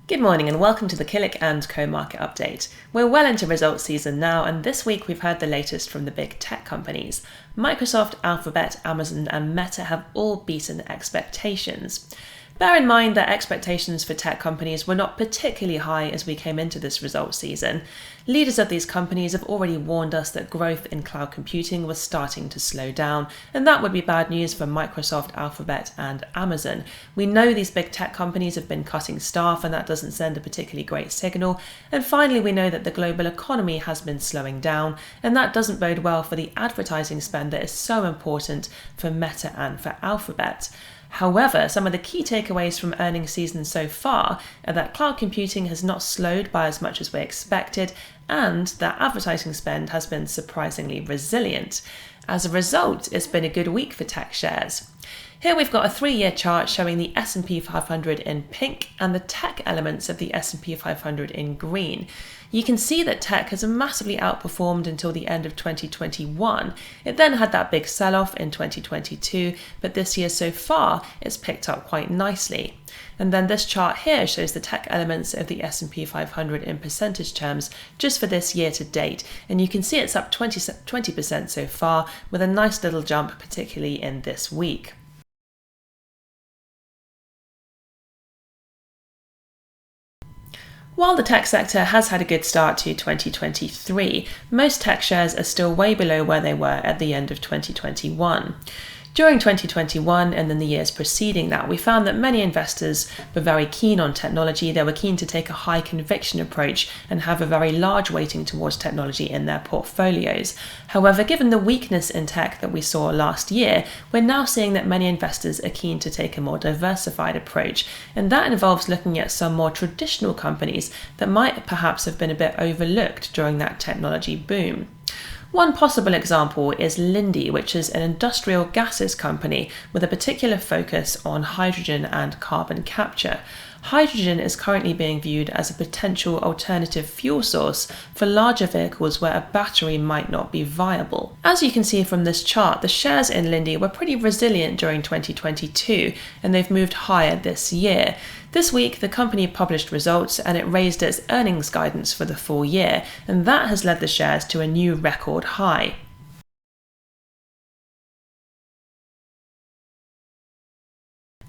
Good morning and welcome to the Killik & Co market update. We're well into results season now, and this week we've heard the latest from the big tech companies. Microsoft, Alphabet, Amazon and Meta have all beaten expectations. Bear in mind that expectations for tech companies were not particularly high as we came into this results season. Leaders of these companies have already warned us that growth in cloud computing was starting to slow down, and that would be bad news for Microsoft, Alphabet and Amazon. We know these big tech companies have been cutting staff, and that doesn't send a particularly great signal. And finally, we know that the global economy has been slowing down, and that doesn't bode well for the advertising spend that is so important for Meta and for Alphabet. However, some of the key takeaways from earnings season so far are that cloud computing has not slowed by as much as we expected, and that advertising spend has been surprisingly resilient. As a result, it's been a good week for tech shares. Here we've got a 3-year chart showing the S&P 500 in pink and the tech elements of the S&P 500 in green. You can see that tech has massively outperformed until the end of 2021. It then had that big sell-off in 2022, but this year so far it's picked up quite nicely. And then this chart here shows the tech elements of the S&P 500 in percentage terms just for this year to date. And you can see it's up 20% so far, with a nice little jump, particularly in this week. While the tech sector has had a good start to 2023, most tech shares are still way below where they were at the end of 2021. During 2021 and then the years preceding that, we found that many investors were very keen on technology. They were keen to take a high conviction approach and have a very large weighting towards technology in their portfolios. However, given the weakness in tech that we saw last year, we're now seeing that many investors are keen to take a more diversified approach, and that involves looking at some more traditional companies that might perhaps have been a bit overlooked during that technology boom. One possible example is Linde, which is an industrial gases company with a particular focus on hydrogen and carbon capture. Hydrogen is currently being viewed as a potential alternative fuel source for larger vehicles where a battery might not be viable. As you can see from this chart, the shares in Linde were pretty resilient during 2022, and they've moved higher this year. This week, the company published results and it raised its earnings guidance for the full year, and that has led the shares to a new record high.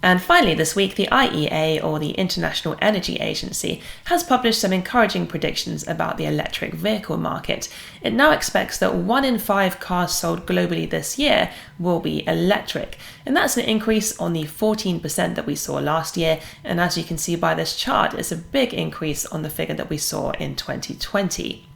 And finally this week, the IEA, or the International Energy Agency, has published some encouraging predictions about the electric vehicle market. It now expects that 1 in 5 cars sold globally this year will be electric. And that's an increase on the 14% that we saw last year. And as you can see by this chart, it's a big increase on the figure that we saw in 2020.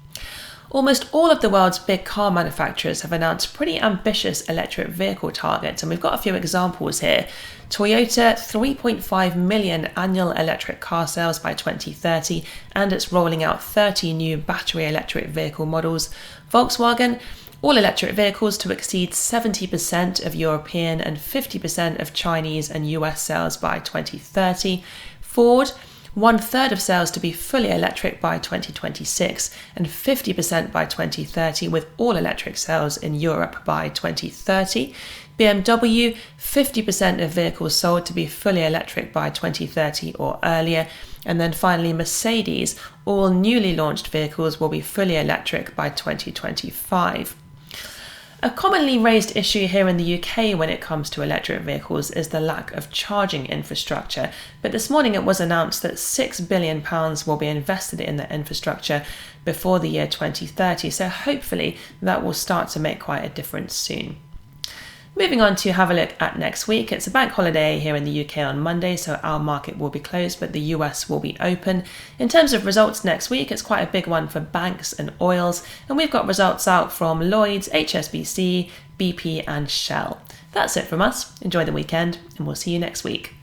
Almost all of the world's big car manufacturers have announced pretty ambitious electric vehicle targets, and we've got a few examples here. Toyota, 3.5 million annual electric car sales by 2030, and it's rolling out 30 new battery electric vehicle models. Volkswagen, all electric vehicles to exceed 70% of European and 50% of Chinese and US sales by 2030. Ford, 1/3 of sales to be fully electric by 2026 and 50% by 2030, with all electric sales in Europe by 2030. BMW, 50% of vehicles sold to be fully electric by 2030 or earlier. And then finally Mercedes, all newly launched vehicles will be fully electric by 2025. A commonly raised issue here in the UK when it comes to electric vehicles is the lack of charging infrastructure, but this morning it was announced that £6 billion will be invested in the infrastructure before the year 2030, so hopefully that will start to make quite a difference soon. Moving on to have a look at next week. It's a bank holiday here in the UK on Monday, so our market will be closed, but the US will be open. In terms of results next week, it's quite a big one for banks and oils, and we've got results out from Lloyds, HSBC, BP and Shell. That's it from us. Enjoy the weekend, and we'll see you next week.